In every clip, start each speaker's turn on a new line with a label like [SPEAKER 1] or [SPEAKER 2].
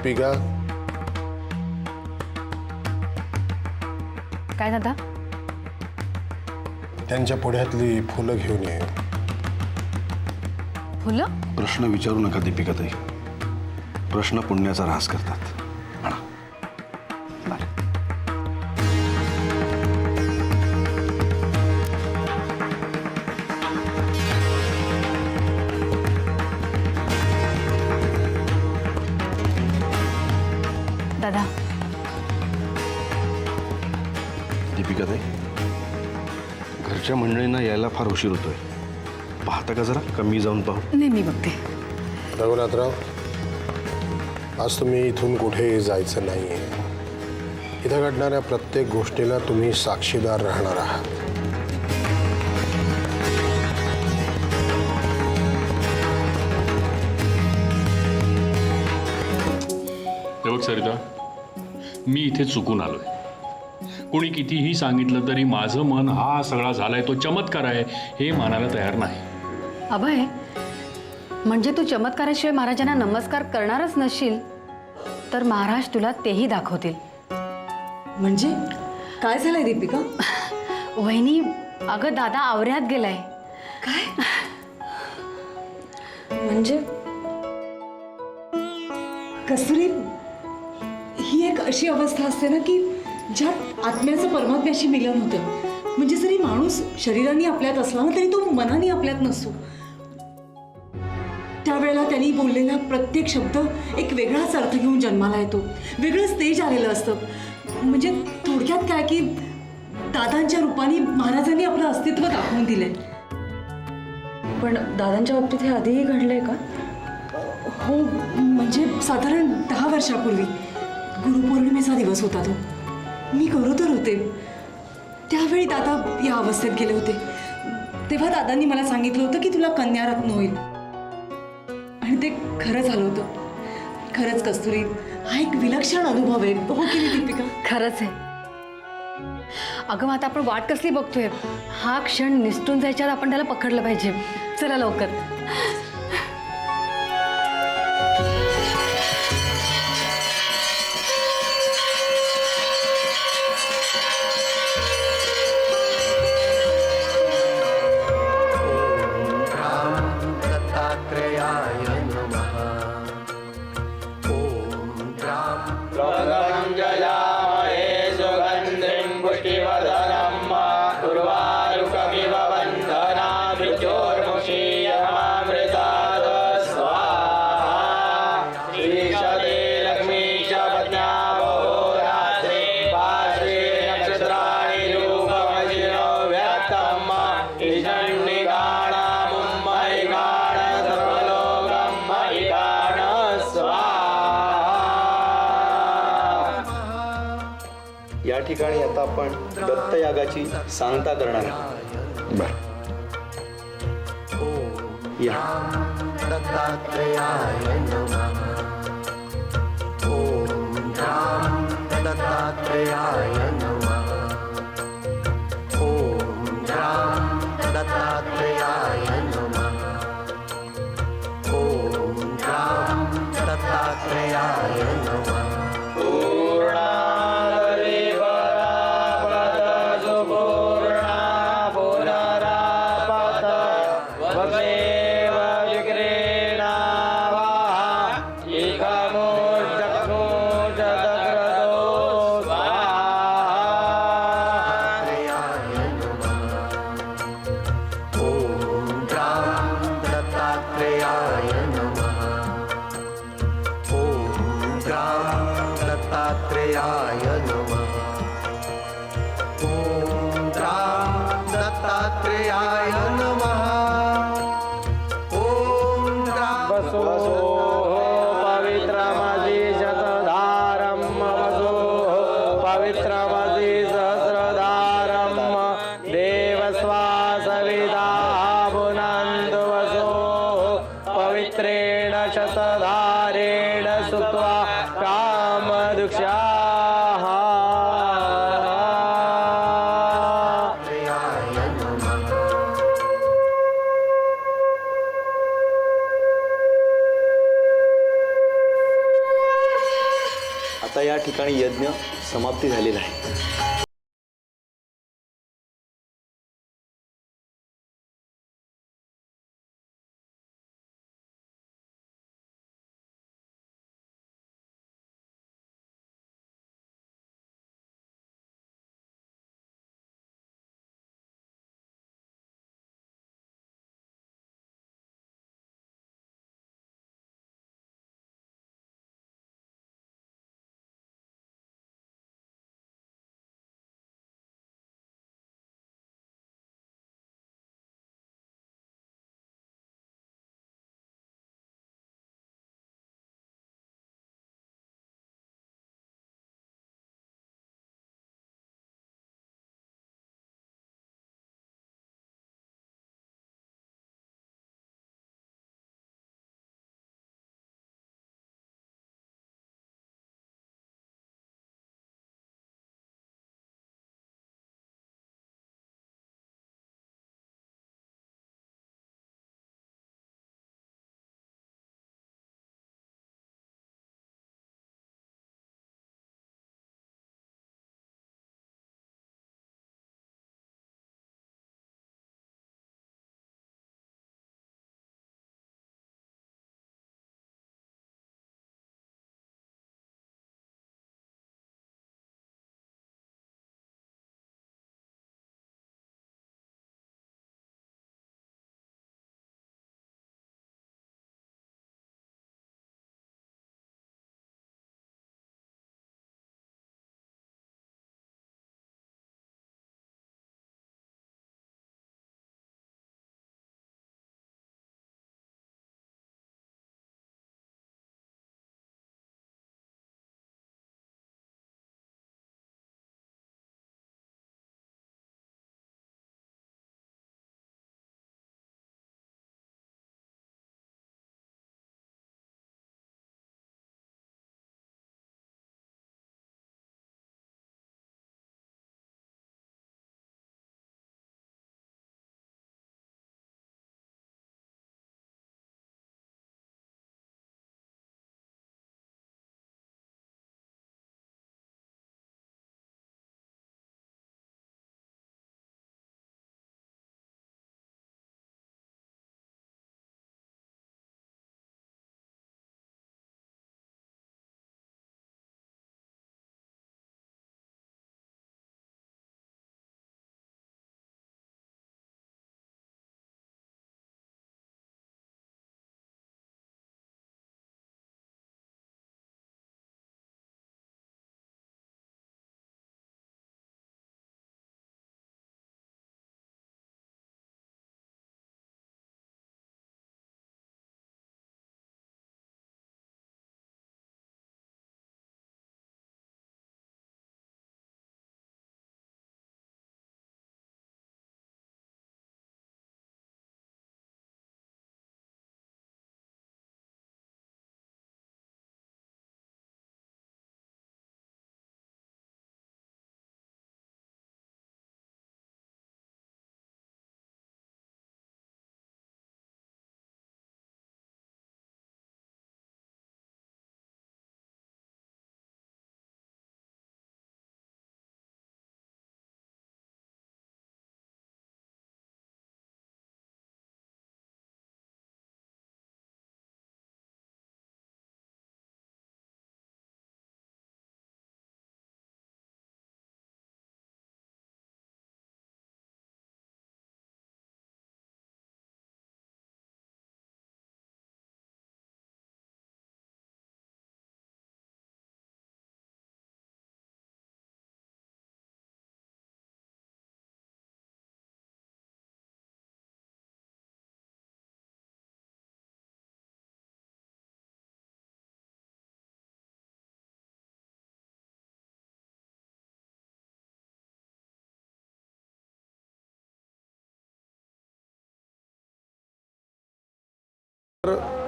[SPEAKER 1] दीपिका,
[SPEAKER 2] काय दादा? त्यांच्या
[SPEAKER 1] पुढ्यातली फुलं घेऊन ये.
[SPEAKER 2] फुलं?
[SPEAKER 3] प्रश्न विचारू नका दीपिकाताई. प्रश्न पुण्याचा ऱ्हास करतात. म्हणा.
[SPEAKER 2] बरं. दादा.
[SPEAKER 3] दीपिकाताई, घरच्या मंडळींना यायला फार उशीर होतोय. पाहता का जरा कमी जाऊन पाहू?
[SPEAKER 2] नाही, मी बघते.
[SPEAKER 1] रघुनाथराव, आज तुम्ही इथून कुठे जायचं नाहीये. इथं घडणाऱ्या प्रत्येक गोष्टीला तुम्ही साक्षीदार राहणार आहात.
[SPEAKER 4] हे बघ सरिता, मी इथे चुकून आलोय. कोणी कितीही सांगितलं तरी माझं मन हा सगळा झालाय तो चमत्कार आहे हे मानायला तयार नाही.
[SPEAKER 2] अभय, म्हणजे तू चमत्काराशिवाय महाराजांना नमस्कार करणारच नसशील तर महाराज तुला तेही दाखवतील.
[SPEAKER 5] म्हणजे काय झालंय दीपिका?
[SPEAKER 2] वहिनी, अगं दादा आवऱ्यात गेलाय.
[SPEAKER 5] काय म्हणजे? कस्तुरी, ही एक अशी अवस्था असते ना की ज्यात आत्म्याचं परमात्म्याशी मिलन होतं. म्हणजे जरी माणूस शरीराने आपल्यात असला ना तरी तो मनाने आपल्यात नसतो. त्यावेळेला त्यांनी बोललेला प्रत्येक शब्द एक वेगळाच अर्थ घेऊन जन्माला येतो. वेगळंच तेज आलेलं असतं. म्हणजे थोडक्यात काय की दादांच्या रूपाने महाराजांनी आपलं अस्तित्व दाखवून दिलंय.
[SPEAKER 6] पण दादांच्या बाबतीत हे आधीही घडलंय का?
[SPEAKER 5] हो, म्हणजे साधारण 10 वर्षापूर्वी गुरुपौर्णिमेचा दिवस होता तो. मी गरोदर होते. त्यावेळी दादा या अवस्थेत गेले होते. तेव्हा दादांनी मला सांगितलं होतं की तुला कन्यारत्न होईल. आणि ते खरं झालं होतं. खरंच कस्तुरी, हा एक विलक्षण अनुभव आहे. हो की नाही दीपिका?
[SPEAKER 2] खरंच आहे. अगं, आता आपण वाट कसली बघतोय? हा क्षण निसटून जायच्या आत आपण त्याला पकडलं पाहिजे. चला लवकर.
[SPEAKER 7] या ठिकाणी आता आपण दत्तयागाची सांगता करणार आहोत.
[SPEAKER 3] बर.
[SPEAKER 7] या.
[SPEAKER 8] दत्तात्रेयाय नमः. ओम राम दत्तात्रेयाय नमः. ओम राम दत्तात्रेयाय नमः. ओम राम दत्तात्रेयाय नमः. दत्तात्रेयाय नमः. ओम राम दत्तात्रेयाय नमः. ओम राम.
[SPEAKER 9] वसो पवित्रमसि शतधारं वसो पवित्रमसि सहस्रधारं देवस्वासविदा भुनन्तु वसो पवित्रेण शतधारेण सुत्वा कामदुक्षा.
[SPEAKER 7] ठिकाणी यज्ञ समाप्ती झालेला आहे.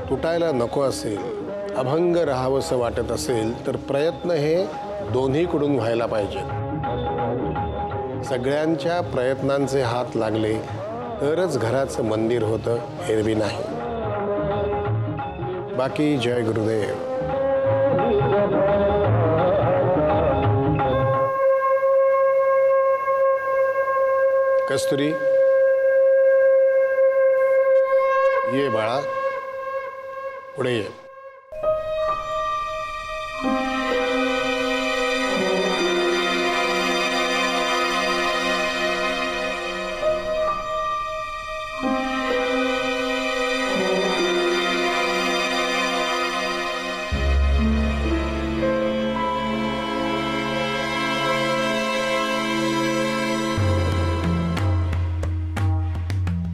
[SPEAKER 1] तुटायला नको असेल, अभंग राहावंसं वाटत असेल तर प्रयत्न हे दोन्हीकडून व्हायला पाहिजेत. सगळ्यांच्या प्रयत्नांचे हात लागले तरच घराचं मंदिर होतं, एरवी नाही. बाकी जय गुरुदेव. कस्तुरी, ये बाळा, पुढे ये.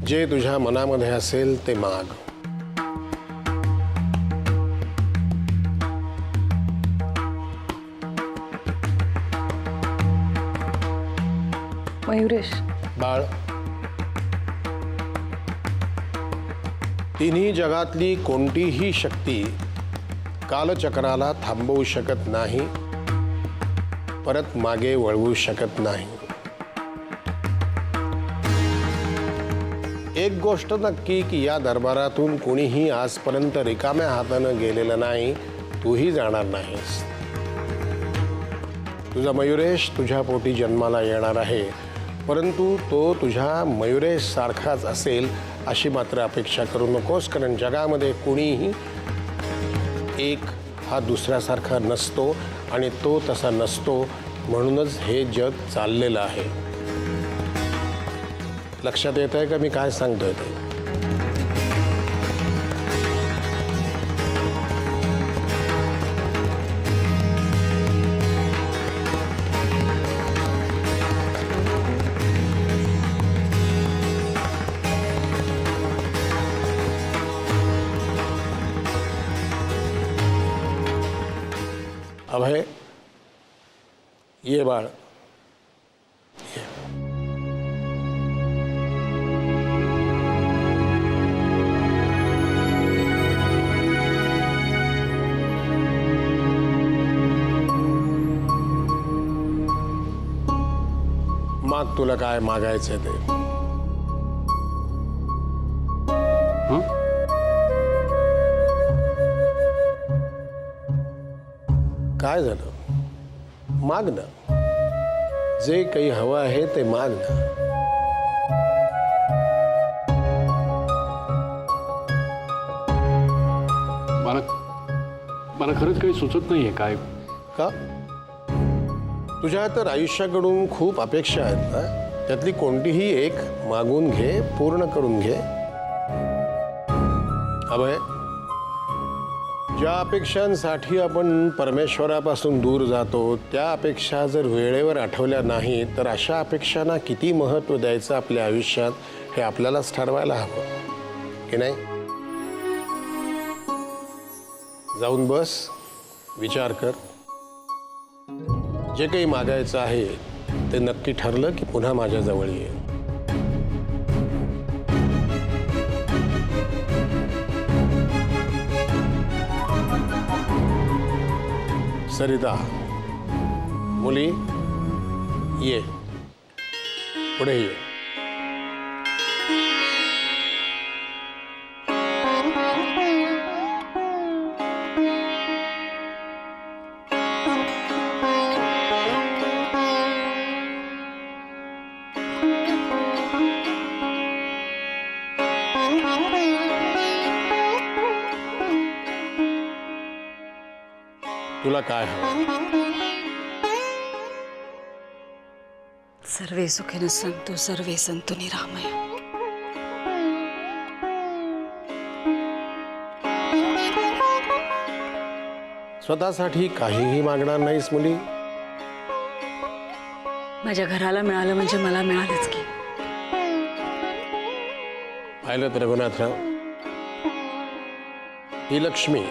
[SPEAKER 1] जे तुझ्या मनामध्ये असेल ते माग.
[SPEAKER 6] मयुरेश,
[SPEAKER 1] बाळ, तिन्ही जगातली कोणतीही शक्ती कालचक्राला थांबवू शकत नाही, परत मागे वळवू शकत नाही. एक गोष्ट नक्की की या दरबारातून कोणीही आजपर्यंत रिकाम्या हातानं गेलेलं नाही, तूही जाणार नाहीस. तुझा मयुरेश तुझ्या पोटी जन्माला येणार आहे, परंतु तो तुझ्या मयुरेश सारखाच असेल अशी मात्र अपेक्षा करू नकोस, कारण जगामध्ये कोणीही एक हा दुसऱ्यासारखा नसतो आणि तो तसा नसतो, म्हणूनच हे जग चाललेलं आहे. लक्षात येत आहे का मी काय सांगतोय ते? अभय, ये बाळ. माग, तुला काय मागायचंय ते. काय झालं? माग ना. जे काही हवं आहे ते माग ना.
[SPEAKER 4] मला खरंच काही सुचत नाहीये काय.
[SPEAKER 1] का? तुझ्या तर आयुष्याकडून खूप अपेक्षा आहेत ना, त्यातली कोणतीही एक मागून घे, पूर्ण करून घे. अभय, ज्या अपेक्षांसाठी आपण परमेश्वरापासून दूर जातो त्या अपेक्षा जर वेळेवर आठवल्या नाही तर अशा अपेक्षांना किती महत्त्व द्यायचं आपल्या आयुष्यात हे आपल्यालाच ठरवायला हवं की नाही? जाऊन बस, विचार कर. जे काही मागायचं आहे ते नक्की ठरलं की पुन्हा माझ्या जवळ ये. सरिता, मुली, ये पुढे ये. तुला काय हवं?
[SPEAKER 6] सर्वे सुखिनः सन्तु सर्वे सन्तु निरामया.
[SPEAKER 1] स्वतःसाठी काहीही मागणार नाहीस मुली?
[SPEAKER 6] माझ्या घराला मिळालं म्हणजे मला मिळालंच की.
[SPEAKER 1] पाहिलं तर रघुनाथराव, ही लक्ष्मी,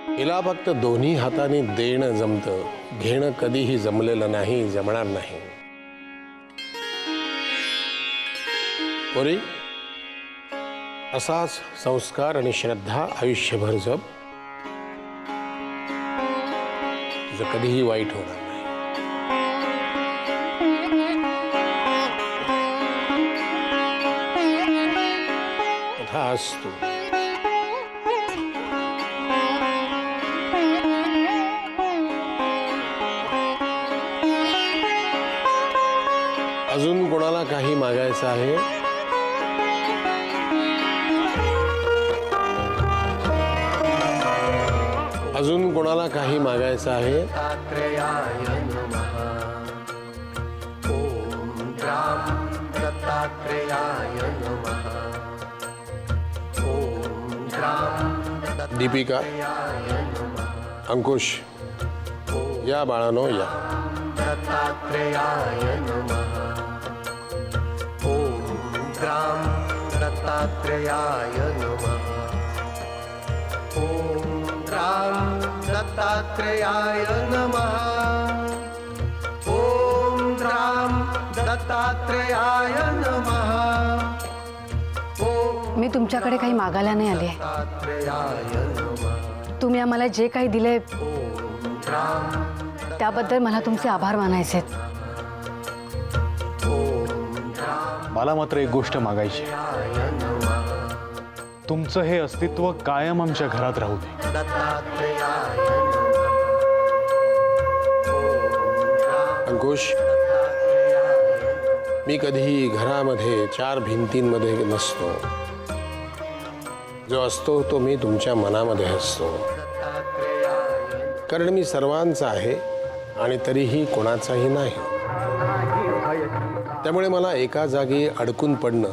[SPEAKER 1] हिला फक्त दोन्ही हातांनी देणं जमतं, घेणं कधीही जमलेलं नाही, जमणार नाही. पोरी, असाच संस्कार आणि श्रद्धा आयुष्यभर जप. तुझं कधीही वाईट होणार नाही. तथास्तु. अजून कोणाला काही मागायचं आहे? अजून कोणाला काही मागायचं आहे?
[SPEAKER 8] दत्तात्रेयाय नमः ॐ ग्राम दत्तात्रेयाय नमः ॐ ग्राम
[SPEAKER 1] दीपिका, अंकुश, या बाळानो या.
[SPEAKER 8] दत्तात्रेयाय नमः ॐ ग्राम दत्तात्रेयाय नमः ॐ ग्राम दत्तात्रेयाय नमः ॐ ग्राम दत्तात्रेयाय नमः ॐ
[SPEAKER 2] मी तुमच्याकडे काही मागायला नाही आली आहे.
[SPEAKER 8] दत्तात्रेयाय नमः
[SPEAKER 2] तुम्ही आम्हाला जे काही दिले
[SPEAKER 8] ग्राम
[SPEAKER 2] त्याबद्दल मला तुमचे आभार मानायचे आहेत.
[SPEAKER 10] मला मात्र एक गोष्ट मागायची. तुमचं हे अस्तित्व कायम आमच्या घरात राहू दे.
[SPEAKER 1] अंकुश, मी कधीही घरामध्ये 4 भिंतींमध्ये नसतो. जो असतो तो मी तुमच्या मनामध्ये असतो. कारण मी सर्वांचा आहे आणि तरीही कोणाचाही नाही. त्यामुळे मला एका जागी अडकून पडणं